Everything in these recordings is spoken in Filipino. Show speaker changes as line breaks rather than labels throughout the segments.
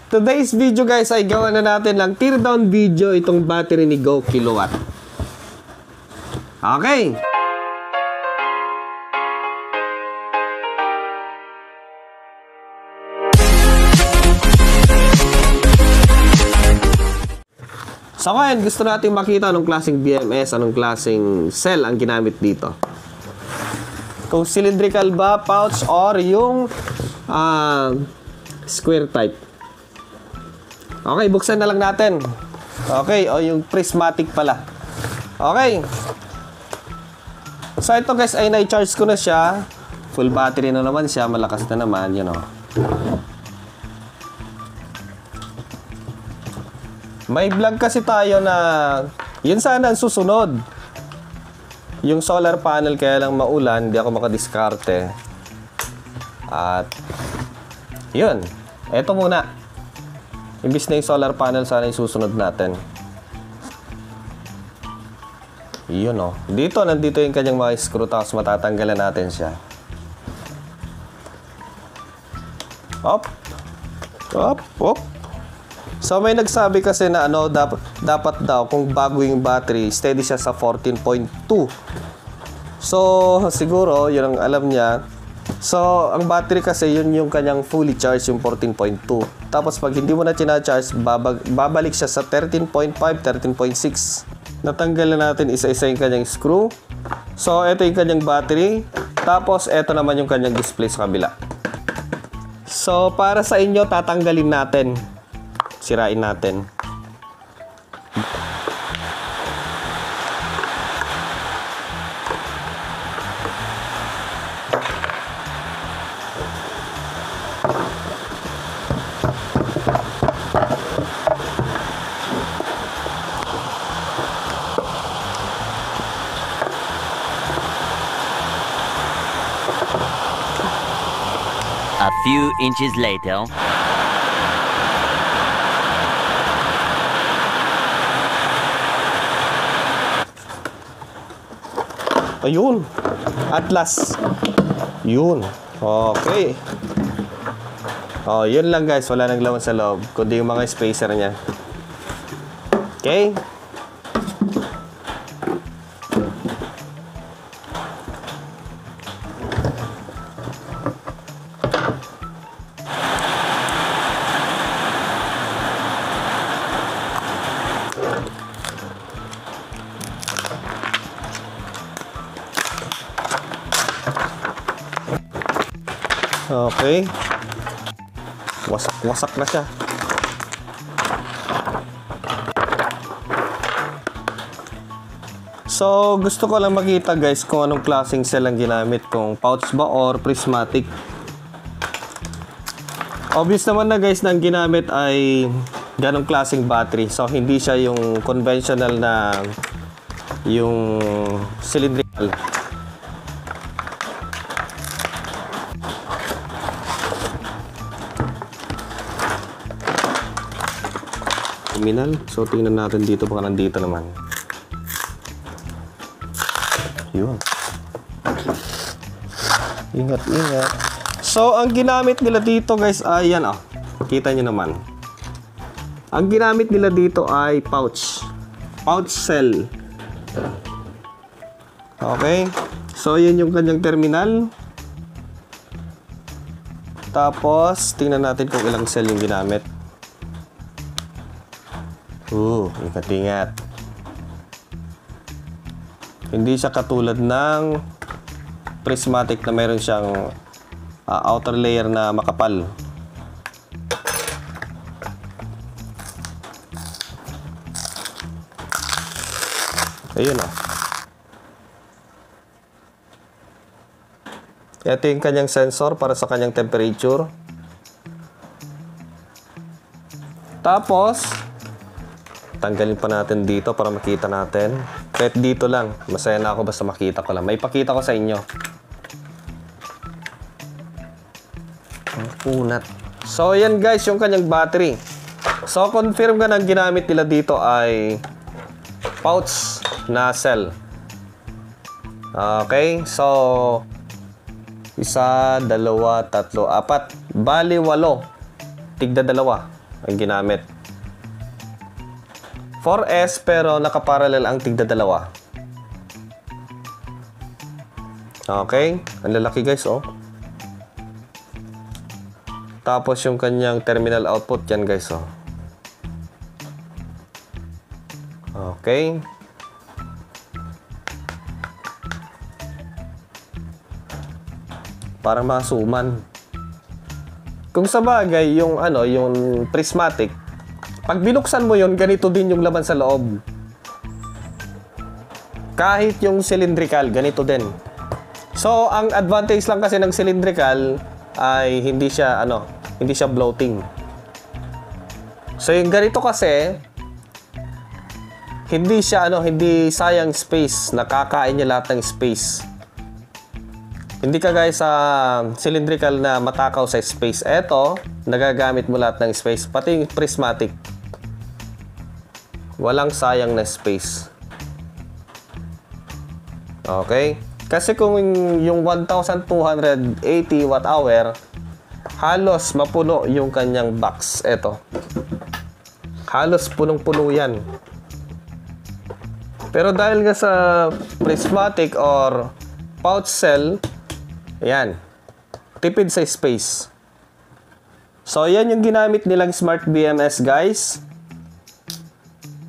Today's video guys ay gawa na natin ng teardown video itong battery ni Go Kilowatt. Okay. So ngayon, gusto natin makita anong klaseng BMS, anong klaseng cell ang ginamit dito. Kung cylindrical ba, pouch, or yung square type. Okay, buksan na lang natin. Okay, o yung prismatic pala. Okay. So ito guys, ay na-charge ko na siya. Full battery na naman siya, malakas na naman, you know. May vlog kasi tayo na yun sana ang susunod. Yung solar panel kaya lang maulan, hindi ako makadiskarte. At yun, eto muna. Imbis na yung solar panel, sana yung susunod natin. Yun o. Dito, nandito yung kanyang mga screw, tapos matatanggalan natin siya. Op. Op. Op. So may nagsabi kasi na ano, dapat daw kung bago yung battery, steady siya sa 14.2. So siguro yun ang alam niya. So ang battery kasi yun yung kanyang fully charged, yung 14.2. Tapos pag hindi mo na charge, babalik siya sa 13.5, 13.6. Natanggal na natin isa-isa yung kanyang screw. So ito yung kanyang battery. Tapos ito naman yung kanyang display sa kabila. So para sa inyo, tatanggalin natin. Sirain natin.
A few inches later.
Ayun. Atlas. Yun. Okay. Oh, yun lang guys. Wala nang laman sa loob. Kundi yung mga spacer niya. Okay. Okay. Wasak na siya. So, gusto ko lang makita guys kung anong klaseng cell ang ginamit. Kung pouch ba or prismatic. Obvious naman na guys na ang ginamit ay ganong klaseng battery. So, hindi siya yung conventional na yung cylindrical. Terminal. So, tingnan natin dito. Baka nandito naman. Yun. Ingat, ingat. So, ang ginamit nila dito guys ay yan oh. Kita nyo naman. Ang ginamit nila dito ay pouch. Pouch cell. Okay. So, yun yung kanyang terminal. Tapos, tingnan natin kung ilang cell yung ginamit. Ingat-ingat. Hindi siya katulad ng prismatic na meron siyang outer layer na makapal. Ayun oh. Ito yung kanyang sensor para sa kanyang temperature. Tapos tanggalin pa natin dito para makita natin. Kahit dito lang. Masaya na ako basta makita ko lang. May pakita ko sa inyo. Ang punat. So, yan guys, yung kanyang battery. So, confirm ka na ginamit nila dito ay pouch na cell. Okay. So, 1, 2, 3, 4. Bali, 8. Tigda 2. ang ginamit. 4S pero nakaparallel ang tigda-dalawa. Okay, ang lalaki guys, oh. Tapos yung kanyang terminal output yan guys, oh. Okay. Parang masuman. Kung sa bagay, yung ano, yung prismatic, pag binuksan mo yun, ganito din yung laman sa loob. Kahit yung cylindrical, ganito din. So, ang advantage lang kasi ng cylindrical ay hindi siya ano, hindi siya bloating. So, yung ganito kasi hindi siya ano, hindi sayang space, nakakain niya lahat ng space. Hindi ka guys sa cylindrical na matakaw sa space. Eto, nagagamit mo lahat ng space, pati yung prismatic. Walang sayang na space. Okay? Kasi kung yung 1280 watt-hour, halos mapuno yung kanyang box. Eto. Halos punong-puno yan. Pero dahil nga sa prismatic or pouch cell, ayan, tipid sa space. So, yan yung ginamit nilang Smart BMS, guys.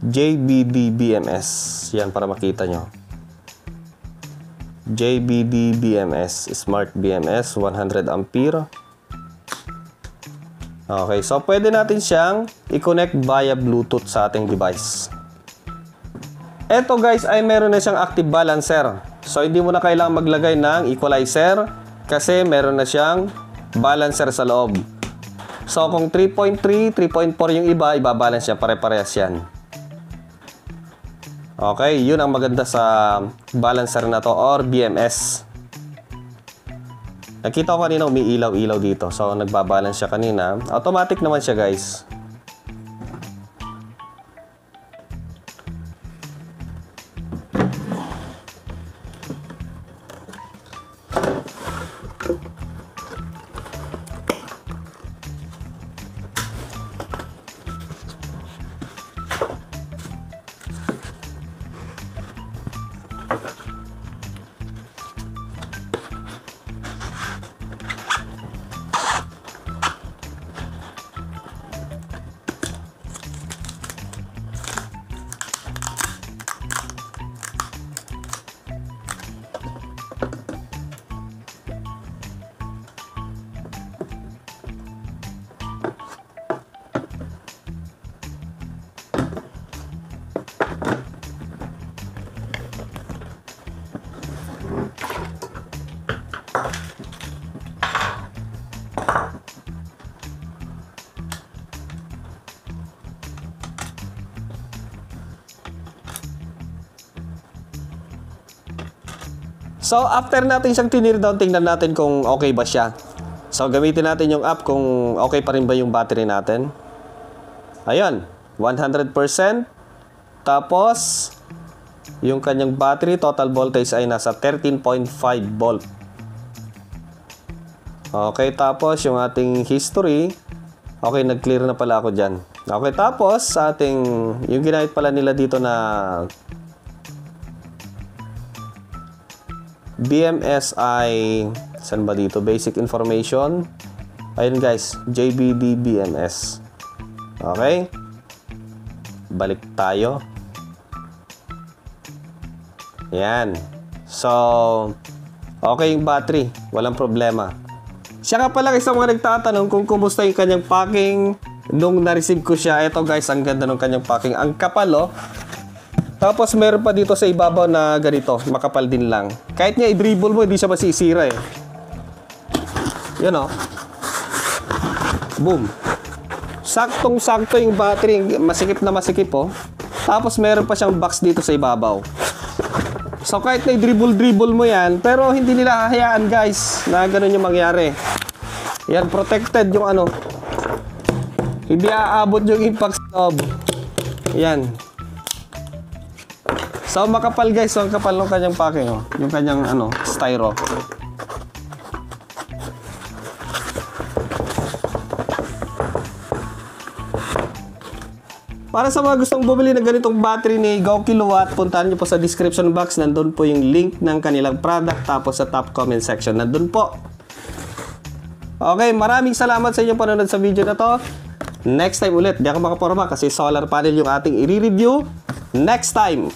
JBD BMS. Yan, para makita nyo. JBD BMS, Smart BMS, 100 ampere. Okay, so pwede natin siyang i-connect via Bluetooth sa ating device. Eto guys ay meron na siyang active balancer. So hindi mo na kailangang maglagay ng equalizer kasi meron na siyang balancer sa loob. So kung 3.3, 3.4 yung iba, ibabalance siya, pare-parehas yan. Okay, yun ang maganda sa balancer na to or BMS. Nakita ko kanina umiilaw-ilaw dito. So nagbabalance siya kanina. Automatic naman siya guys. So, after natin siyang tinir down, tingnan natin kung okay ba siya. So, gamitin natin yung app kung okay pa rin ba yung battery natin. Ayun, 100%. Tapos, yung kanyang battery, total voltage ay nasa 13.5 volt. Okay, tapos yung ating history. Okay, nag-clear na pala ako dyan. Okay, tapos sa ating, yung ginamit pala nila dito na BMS ay, saan ba dito? Basic information. Ayun guys, JBD BMS. Okay. Balik tayo. Yan. So, okay yung battery. Walang problema. Siya nga pala isang mga nagtatanong kung kumusta yung kanyang packing. Nung na-receive ko siya, ito guys, ang ganda ng kanyang packing. Ang kapal, oh. Tapos meron pa dito sa ibabaw na ganito, makapal din lang. Kahit nga i-dribble mo, hindi siya masisira eh. Yun oh. Boom. Saktong-sakto yung battery, masikip na masikip oh. Tapos meron pa siyang box dito sa ibabaw. So kahit na i-dribble mo yan, pero hindi nila hahayaan guys na ganun yung mangyari. Yan, protected yung ano. Hindi aabot yung impact sa loob. Yan. So makapal guys, so ang kapal ng kanyang packing oh. Yung kanyang ano, styro. Para sa mga gustong bumili ng ganitong battery ni Go Kilowatt, puntahan nyo po sa description box. Nandun po yung link ng kanilang product. Tapos sa top comment section, nandun po. Okay, maraming salamat sa inyong panonood sa video na to. Next time ulit, di ako makaporma kasi solar panel yung ating i-review. Next time!